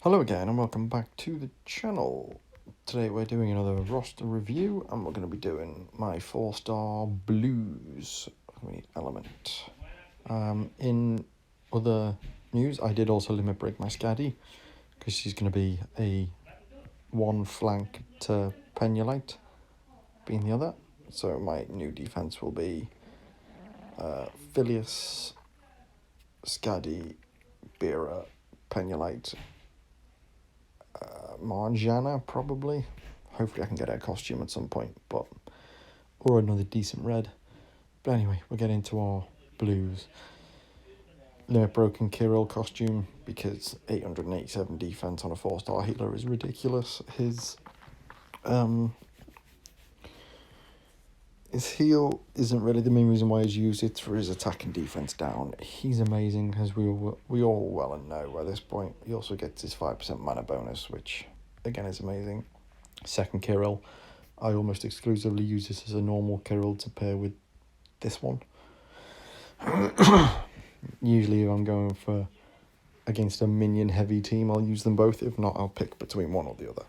Hello again and welcome back to the channel. Today we're doing another roster review and we're going to be doing my 4-star blues element. In other news, I did also limit break my Scaddy because she's going to be a one flank to Penulite being the other. So my new defense will be Phileas, Scaddy, Beera, Penulite, Marjana probably. Hopefully I can get her costume at some point, or another decent red. But anyway, we'll get into our blues. Limit broken Kirill costume because 887 defense on a 4-star healer is ridiculous. His heal isn't really the main reason why he's used. It's for his attack and defense down. He's amazing, as we all well and know at this point. He also gets his 5% mana bonus, which again is amazing. Second Kirill, I almost exclusively use this as a normal Kirill to pair with this one. Usually if I'm going for against a minion heavy team, I'll use them both. If not, I'll pick between one or the other.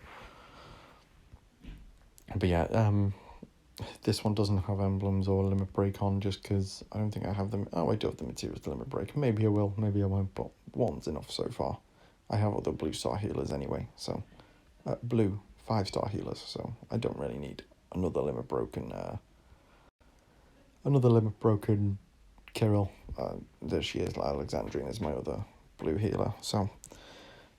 But yeah, this one doesn't have emblems or limit break on just because I don't think I have them. Oh, I do have the materials to limit break. Maybe I will, maybe I won't, but one's enough so far. I have other blue star healers anyway, so blue 5-star healers, so I don't really need another limit broken Kirill. There she is. Alexandrine is my other blue healer. So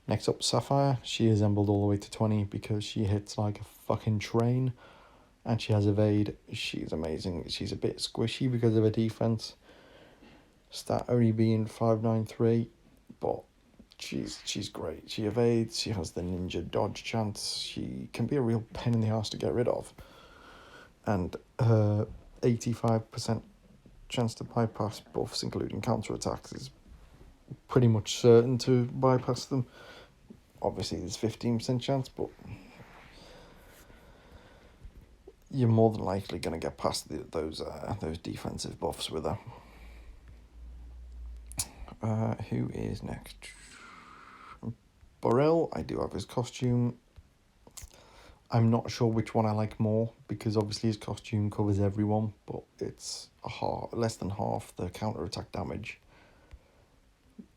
next up, Sapphire. She is embled all the way to 20 because she hits like a fucking train, and she has evade. She's amazing. She's a bit squishy because of her defense stat only being 593, but she's great. She evades, she has the ninja dodge chance, she can be a real pain in the ass to get rid of, and her 85% chance to bypass buffs including counter attacks is pretty much certain to bypass them. Obviously there's 15% chance, but you're more than likely going to get past those defensive buffs with her. Who is next? Borel, I do have his costume. I'm not sure which one I like more because obviously his costume covers everyone, but it's less than half the counter attack damage.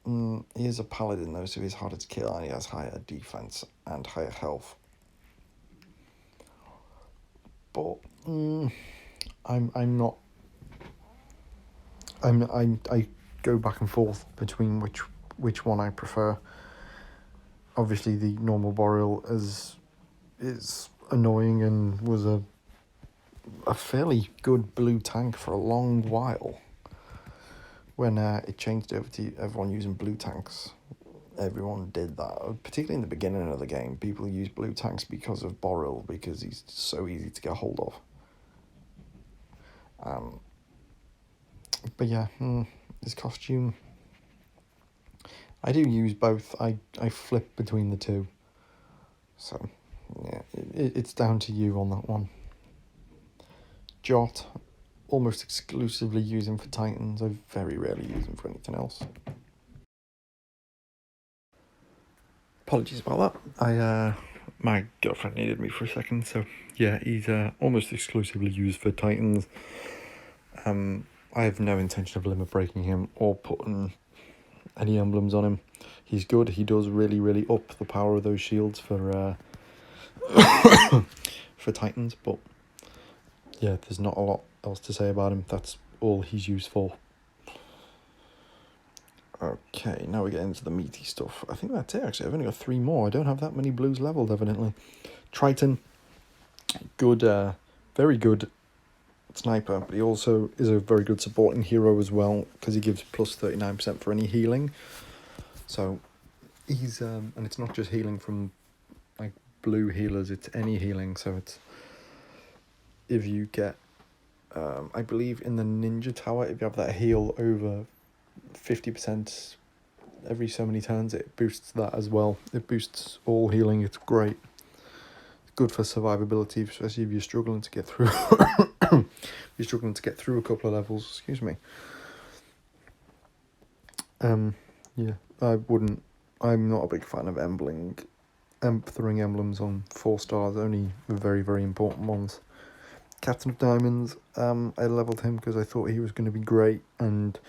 He is a paladin though, so he's harder to kill and he has higher defense and higher health. But I go back and forth between which one I prefer. Obviously, the normal Boreal is annoying and was a fairly good blue tank for a long while. When it changed over to everyone using blue tanks, everyone did that. Particularly in the beginning of the game, people use blue tanks because of Boreal, because he's so easy to get hold of. But yeah, his costume, I do use both. I flip between the two. So, yeah, it's down to you on that one. Jot, almost exclusively use him for Titans. I very rarely use him for anything else. Apologies about that. My girlfriend needed me for a second, so yeah, he's almost exclusively used for Titans. I have no intention of limit breaking him or putting any emblems on him. He's good. He does really, really up the power of those shields for for Titans, but yeah, there's not a lot else to say about him. That's all he's used for. Okay, now we get into the meaty stuff. I think that's it, actually. I've only got 3 more. I don't have that many blues leveled, evidently. Triton, good, very good sniper, but he also is a very good supporting hero as well, because he gives plus 39% for any healing. So he's and it's not just healing from like blue healers, it's any healing. So it's, if you get I believe in the ninja tower, if you have that heal over 50% every so many turns, it boosts that as well. It boosts all healing. It's great. Good for survivability, especially if you're struggling to get through you're struggling to get through a couple of levels, excuse me. Yeah, I I'm not a big fan of throwing emblems on 4 stars, only the very, very important ones. Captain of Diamonds, I levelled him because I thought he was going to be great, and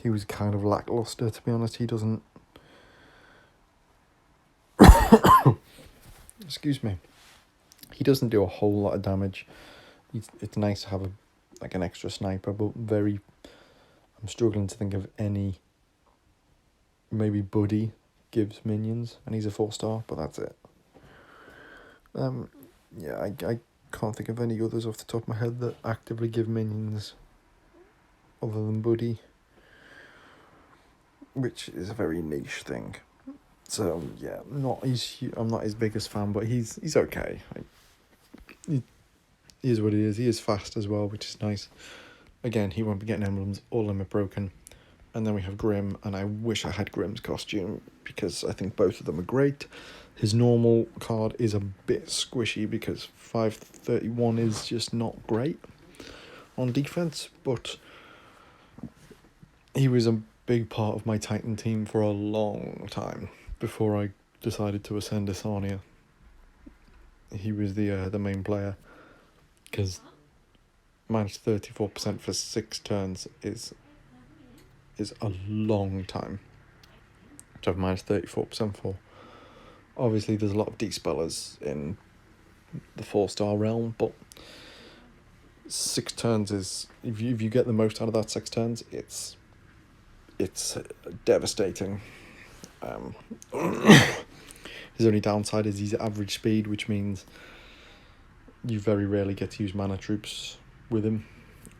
he was kind of lackluster, to be honest. He doesn't... Excuse me. He doesn't do a whole lot of damage. It's nice to have an extra sniper, but I'm struggling to think of any... Maybe Buddy gives minions, and he's a 4-star, but that's it. Yeah, I can't think of any others off the top of my head that actively give minions other than Buddy, which is a very niche thing. So yeah, I'm not his biggest fan, but he's okay. He is what he is. He is fast as well, which is nice. Again, he won't be getting emblems. All of them are broken. And then we have Grim, and I wish I had Grim's costume because I think both of them are great. His normal card is a bit squishy because 531 is just not great on defense, but he was a big part of my Titan team for a long time before I decided to ascend Asania. He was the main player because minus 34% for 6 turns is a long time to have minus 34% for. Obviously, there's a lot of despellers in the 4-star realm, but 6 turns is... If you get the most out of that 6 turns, it's devastating. His only downside is his average speed, which means you very rarely get to use mana troops with him,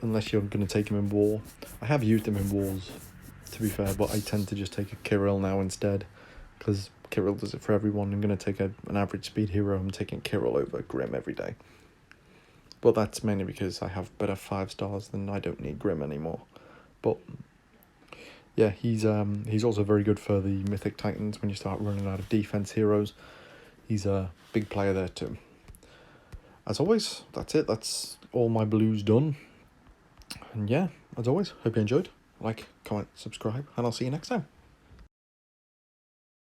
unless you're going to take him in war. I have used him in wars, to be fair, but I tend to just take a Kirill now instead, because Kirill does it for everyone. I'm going to take an average speed hero. I'm taking Kirill over Grim every day. But that's mainly because I have better 5 stars than I don't need Grim anymore. But yeah, he's also very good for the Mythic Titans when you start running out of defense heroes. He's a big player there too. As always, that's it. That's all my blues done. And yeah, as always, hope you enjoyed. Like, comment, subscribe, and I'll see you next time.